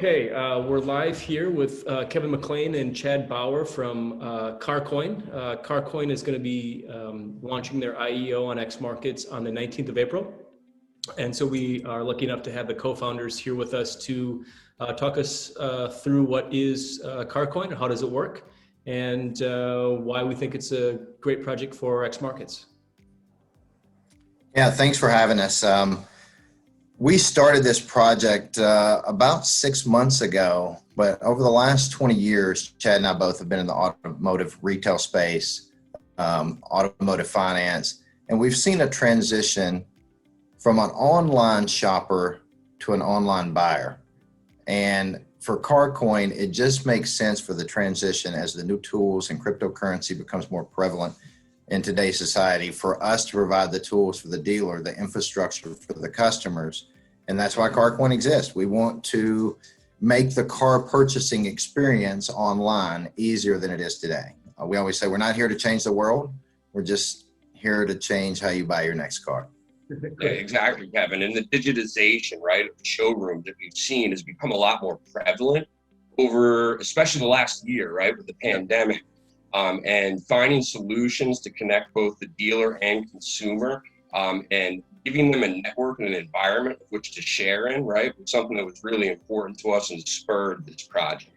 Okay, we're live here with Kevin McLean and Chad Bauer from CarCoin. CarCoin is going to be launching their IEO on ExMarkets on the 19th of April. And so we are lucky enough to have the co-founders here with us to talk us through what is CarCoin and how does it work, and why we think it's a great project for ExMarkets. Yeah, thanks for having us. We started this project about 6 months ago, but over the last 20 years, Chad and I both have been in the automotive retail space, automotive finance, and we've seen a transition from an online shopper to an online buyer. And for CarCoin, it just makes sense for the transition as the new tools and cryptocurrency becomes more prevalent in today's society, for us to provide the tools for the dealer, the infrastructure for the customers. And that's why CarCoin exists. We want to make the car purchasing experience online easier than it is today. We always say we're not here to change the world. We're just here to change how you buy your next car. Yeah, exactly, Kevin. And the digitization, right, of the showrooms that we've seen has become a lot more prevalent over, especially the last year, right, with the pandemic. And finding solutions to connect both the dealer and consumer, and giving them a network and an environment of which to share in, right, was something that was really important to us and spurred this project.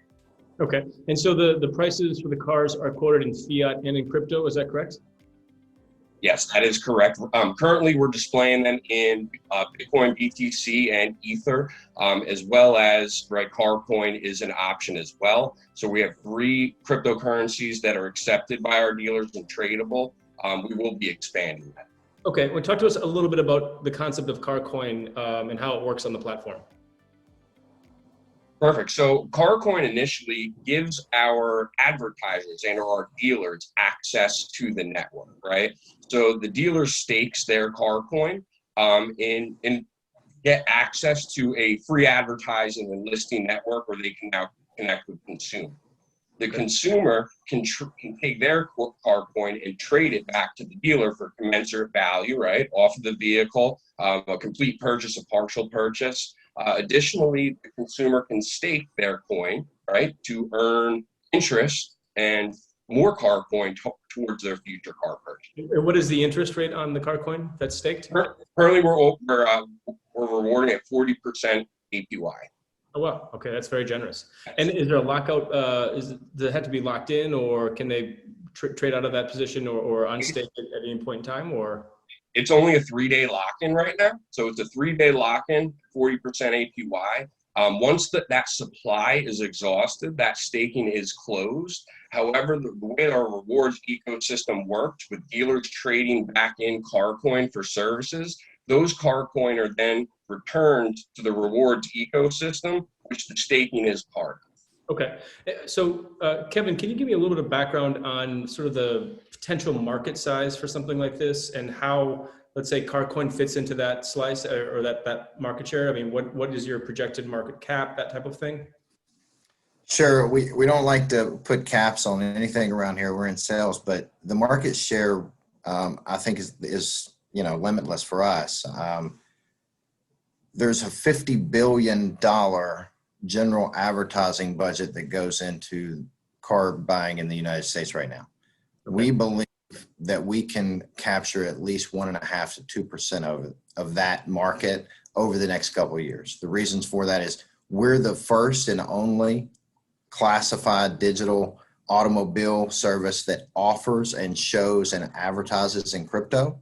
Okay, and so the prices for the cars are quoted in fiat and in crypto, is that correct? Yes, that is correct. Currently, we're displaying them in Bitcoin, BTC, and Ether, as well as, right, CarCoin is an option as well. So we have 3 cryptocurrencies that are accepted by our dealers and tradable. We will be expanding that. Okay, well, talk to us a little bit about the concept of CarCoin and how it works on the platform. Perfect. So CarCoin initially gives our advertisers and our dealers access to the network, right? So the dealer stakes their CarCoin and get access to a free advertising and listing network where they can now connect with consumers. The consumer can take their CarCoin and trade it back to the dealer for commensurate value, right, off of the vehicle, a complete purchase, a partial purchase. Additionally, the consumer can stake their coin, right, to earn interest and more CarCoin towards their future car purchase. And what is the interest rate on the CarCoin that's staked? Currently, we're rewarding at 40% APY. Oh, wow. Okay, that's very generous. And is there a lockout? Does it have to be locked in, or can they trade out of that position or unstake it at any point in time? Or it's only a 3-day lock-in right now. So it's a 3-day lock-in, 40% APY. Once that supply is exhausted, that staking is closed. However, the way our rewards ecosystem works with dealers trading back in CarCoin for services, those CarCoin are then returned to the rewards ecosystem, which the staking is part of. Okay, so Kevin, can you give me a little bit of background on sort of the potential market size for something like this, and how, let's say, CarCoin fits into that slice or that market share? I mean, what is your projected market cap, that type of thing? Sure, we don't like to put caps on anything around here. We're in sales, but the market share, I think is limitless for us. There's a $50 billion general advertising budget that goes into car buying in the United States right now. Okay. We believe that we can capture at least 1.5% to 2% of that market over the next couple of years. The reasons for that is we're the first and only classified digital automobile service that offers and shows and advertises in crypto.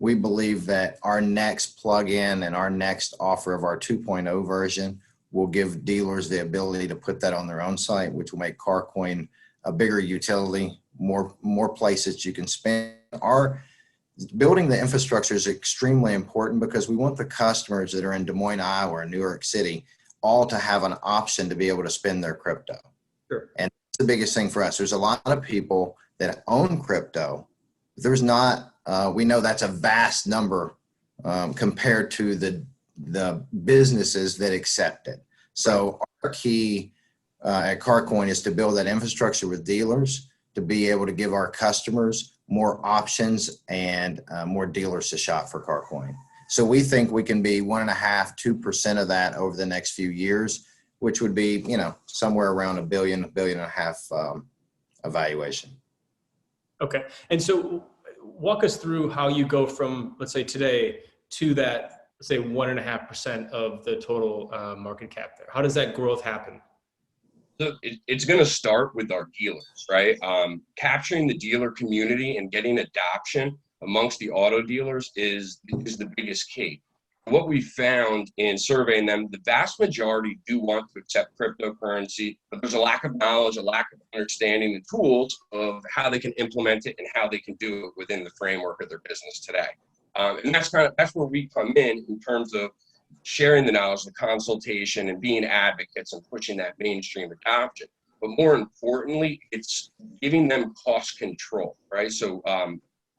We believe that our next plug-in and our next offer of our 2.0 version will give dealers the ability to put that on their own site, which will make CarCoin a bigger utility, more places you can spend. Our building the infrastructure is extremely important because we want the customers that are in Des Moines, Iowa, or New York City all to have an option to be able to spend their crypto. Sure. And that's the biggest thing for us. There's a lot of people that own crypto. There's not, we know that's a vast number compared to the businesses that accept it. So our key at CarCoin is to build that infrastructure with dealers to be able to give our customers more options and more dealers to shop for CarCoin. So we think we can be 1.5% to 2% of that over the next few years. which would be, somewhere around $1 billion, $1.5 billion evaluation. Okay. And so walk us through how you go from, let's say today, to that, let's say 1.5% of the total market cap there. How does that growth happen? So it's going to start with our dealers, right? Capturing the dealer community and getting adoption amongst the auto dealers is the biggest key. What we found in surveying them, the vast majority do want to accept cryptocurrency, but there's a lack of knowledge, a lack of understanding the tools of how they can implement it and how they can do it within the framework of their business today. And that's where we come in terms of sharing the knowledge, the consultation, and being advocates and pushing that mainstream adoption. But more importantly, it's giving them cost control, right? So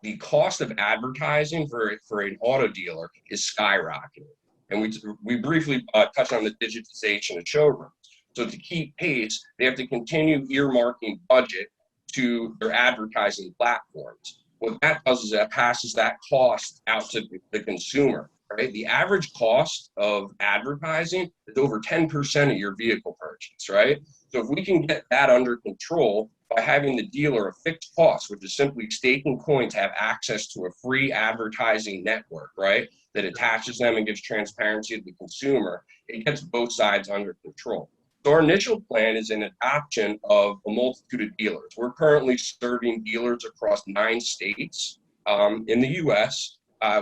the cost of advertising for an auto dealer is skyrocketing. And we briefly touched on the digitization of showrooms. So to keep pace, they have to continue earmarking budget to their advertising platforms. What that does is that passes that cost out to the consumer. Right? The average cost of advertising is over 10% of your vehicle purchase, right? So if we can get that under control by having the dealer a fixed cost, which is simply staking coins, have access to a free advertising network, right? That attaches them and gives transparency to the consumer, it gets both sides under control. So our initial plan is an adoption of a multitude of dealers. We're currently serving dealers across 9 states in the US.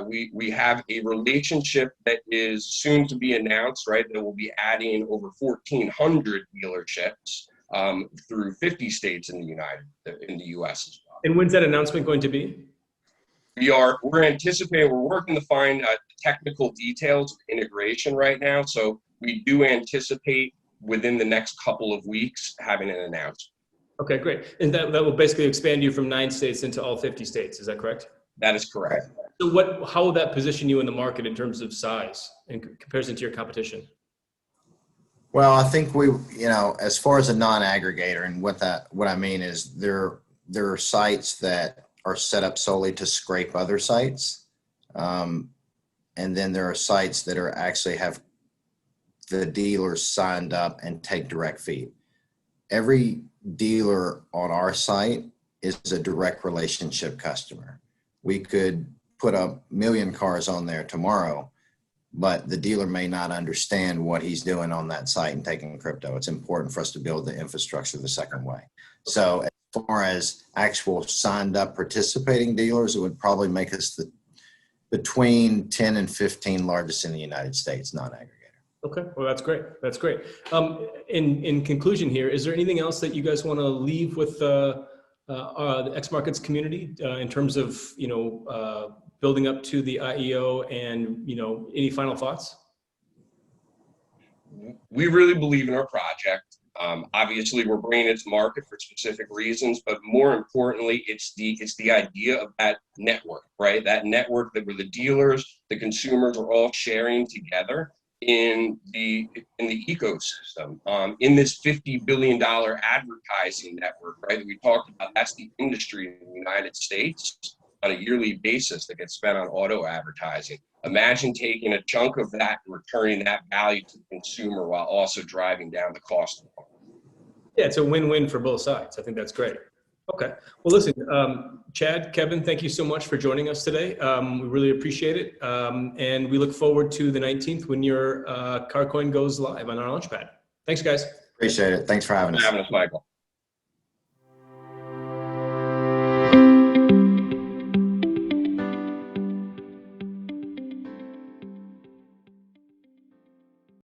We have a relationship that is soon to be announced, right? That will be adding over 1,400 dealerships through 50 states in the U.S. as well. And when's that announcement going to be? We're anticipating, we're working to find technical details of integration right now. So we do anticipate within the next couple of weeks having an announcement. Okay, great. And that will basically expand you from 9 states into all 50 states. Is that correct? That is correct. So how will that position you in the market in terms of size in comparison to your competition? Well, I think as far as a non-aggregator, and what I mean is there are sites that are set up solely to scrape other sites. And then there are sites that actually have the dealers signed up and take direct feed. Every dealer on our site is a direct relationship customer. We could put 1 million cars on there tomorrow, but the dealer may not understand what he's doing on that site and taking crypto. It's important for us to build the infrastructure the second way. So as far as actual signed up participating dealers, it would probably make us between 10 and 15 largest in the United States, non-aggregator. Okay, well, that's great. That's great. In conclusion here, is there anything else that you guys want to leave with the ExMarkets community in terms of, building up to the IEO and, any final thoughts? We really believe in our project. Obviously, we're bringing it to market for specific reasons, but more importantly, it's the idea of that network, right? That network where the dealers, the consumers are all sharing together in the ecosystem, in this $50 billion advertising network, right? That we talked about. That's the industry in the United States on a yearly basis that gets spent on auto advertising. Imagine taking a chunk of that and returning that value to the consumer while also driving down the cost of it. Yeah, it's a win-win for both sides. I think that's great. Okay. Well, listen, Chad, Kevin, thank you so much for joining us today. We really appreciate it. And we look forward to the 19th when your CarCoin goes live on our Launchpad. Thanks, guys. Appreciate it. Thanks for having us. Michael.